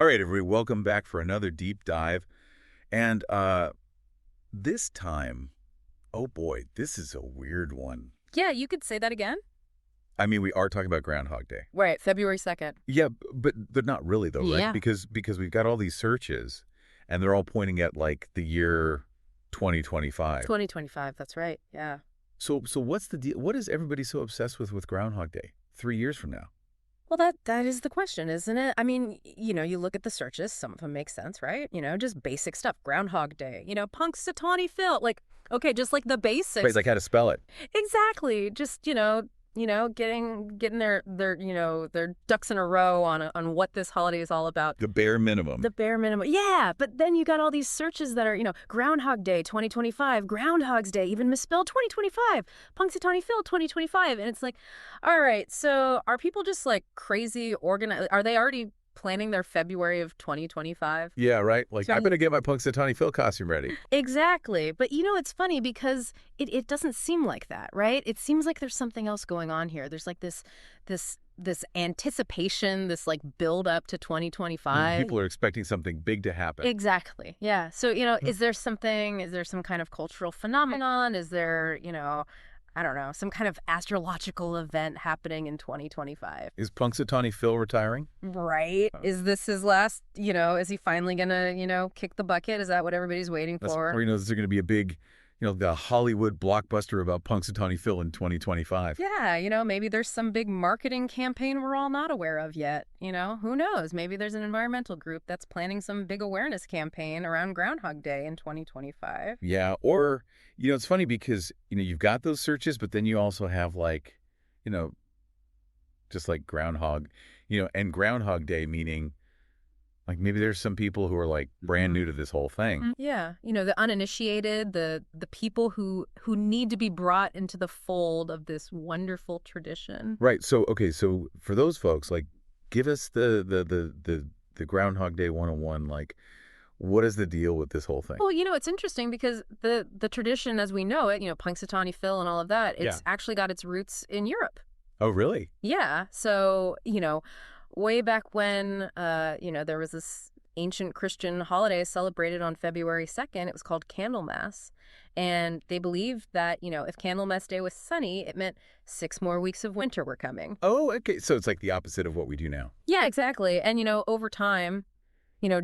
All right, everybody, welcome back for another deep dive. And this time, oh boy, this is a weird one. Yeah, you could say that again. I mean, we are talking about Groundhog Day. Right, February 2nd. Yeah, but not really though, right? Yeah. Because we've got all these searches, and they're all pointing at like the year 2025. 2025, that's right. Yeah. So what's the deal? What is everybody so obsessed with Groundhog Day 3 years from now? Well, that is the question, isn't it? I mean, you look at the searches, some of them make sense, right? Just basic stuff. Groundhog Day, Punxsutawney Phil, okay, just like the basics. Right, like how to spell it. Exactly. Just, getting their ducks in a row on what this holiday is all about. The bare minimum. The bare minimum. Yeah, but then you got all these searches that are, Groundhog Day 2025, Groundhog's Day, even misspelled 2025, Punxsutawney Phil 2025. And it's like, all right, so are people just like crazy organized? Are they already planning their February of 2025? Yeah, right? Like, I better get my Punxsutawney Phil costume ready. Exactly. But, it's funny because it doesn't seem like that, right? It seems like there's something else going on here. There's like this anticipation, this like build up to 2025. People are expecting something big to happen. Exactly. Yeah. So, is there some kind of cultural phenomenon? Is there, I don't know, some kind of astrological event happening in 2025? Is Punxsutawney Phil retiring? Right. Is this his last, is he finally going to, kick the bucket? Is that what everybody's waiting for? Or, is there going to be a big, the Hollywood blockbuster about Punxsutawney Phil in 2025? Yeah, maybe there's some big marketing campaign we're all not aware of yet. Who knows? Maybe there's an environmental group that's planning some big awareness campaign around Groundhog Day in 2025. Yeah, or, it's funny because, you've got those searches, but then you also have like, just like Groundhog, and Groundhog Day meaning like maybe there's some people who are like brand new to this whole thing. Yeah. The uninitiated, the people who need to be brought into the fold of this wonderful tradition. Right. So, okay. So for those folks, like give us the Groundhog Day 101, like what is the deal with this whole thing? Well, it's interesting because the tradition as we know it, Punxsutawney Phil and all of that, it's actually got its roots in Europe. Oh, really? Yeah. So, way back when, there was this ancient Christian holiday celebrated on February 2nd. It was called Candlemas. And they believed that, if Candlemas Day was sunny, it meant 6 more weeks of winter were coming. Oh, okay. So it's like the opposite of what we do now. Yeah, exactly. And, over time,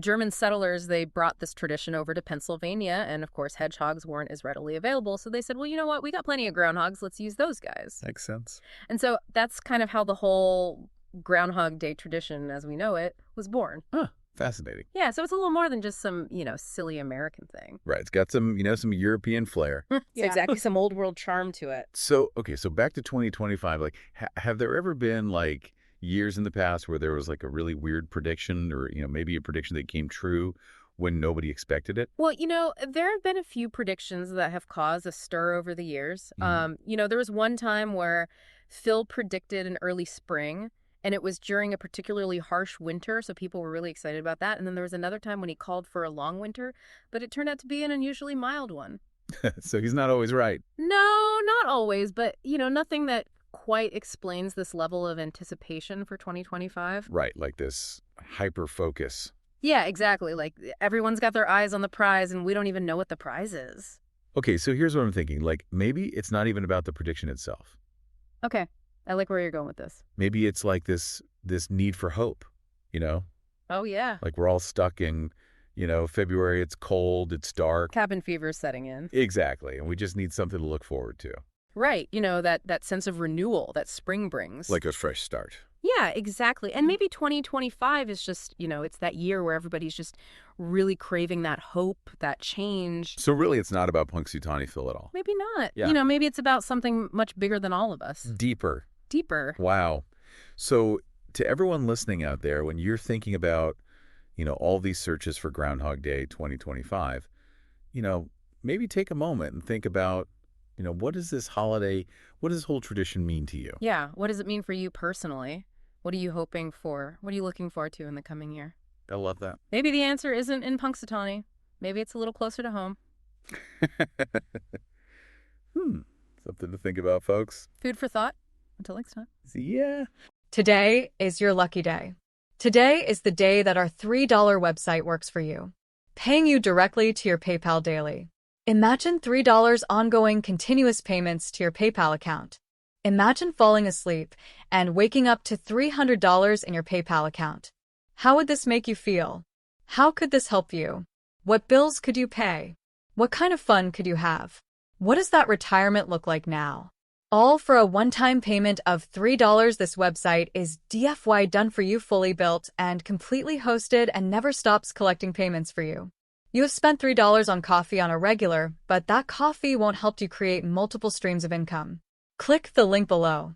German settlers, they brought this tradition over to Pennsylvania. And, of course, hedgehogs weren't as readily available. So they said, well, you know what? We got plenty of groundhogs. Let's use those guys. Makes sense. And so that's kind of how the whole Groundhog Day tradition as we know it was born. Huh. Fascinating. Yeah, so it's a little more than just some, silly American thing. Right. It's got some, some European flair. Yeah. Exactly. Some old world charm to it. So, okay, so back to 2025, like have there ever been like years in the past where there was like a really weird prediction or, maybe a prediction that came true when nobody expected it? Well, there have been a few predictions that have caused a stir over the years. There was one time where Phil predicted an early spring. And it was during a particularly harsh winter, so people were really excited about that. And then there was another time when he called for a long winter, but it turned out to be an unusually mild one. So he's not always right. No, not always, but, nothing that quite explains this level of anticipation for 2025. Right, like this hyper-focus. Yeah, exactly. Like, everyone's got their eyes on the prize, and we don't even know what the prize is. Okay, so here's what I'm thinking. Like, maybe it's not even about the prediction itself. Okay. I like where you're going with this. Maybe it's like this need for hope, Oh, yeah. Like we're all stuck in, February, it's cold, it's dark. Cabin fever is setting in. Exactly. And we just need something to look forward to. Right. That sense of renewal that spring brings. Like a fresh start. Yeah, exactly. And maybe 2025 is just, it's that year where everybody's just really craving that hope, that change. So really it's not about Punxsutawney Phil at all. Maybe not. Yeah. Maybe it's about something much bigger than all of us. Deeper. Wow. So to everyone listening out there, when you're thinking about, all these searches for Groundhog Day 2025, maybe take a moment and think about, what does this holiday, what does this whole tradition mean to you? Yeah. What does it mean for you personally? What are you hoping for? What are you looking forward to in the coming year? I love that. Maybe the answer isn't in Punxsutawney. Maybe it's a little closer to home. Something to think about, folks. Food for thought. Until next time. See ya. Today is your lucky day. Today is the day that our $3 website works for you, paying you directly to your PayPal daily. Imagine $3 ongoing continuous payments to your PayPal account. Imagine falling asleep and waking up to $300 in your PayPal account. How would this make you feel? How could this help you? What bills could you pay? What kind of fun could you have? What does that retirement look like now? All for a one-time payment of $3. This website is DFY done for you, fully built and completely hosted, and never stops collecting payments for you. You have spent $3 on coffee on a regular, but that coffee won't help you create multiple streams of income. Click the link below.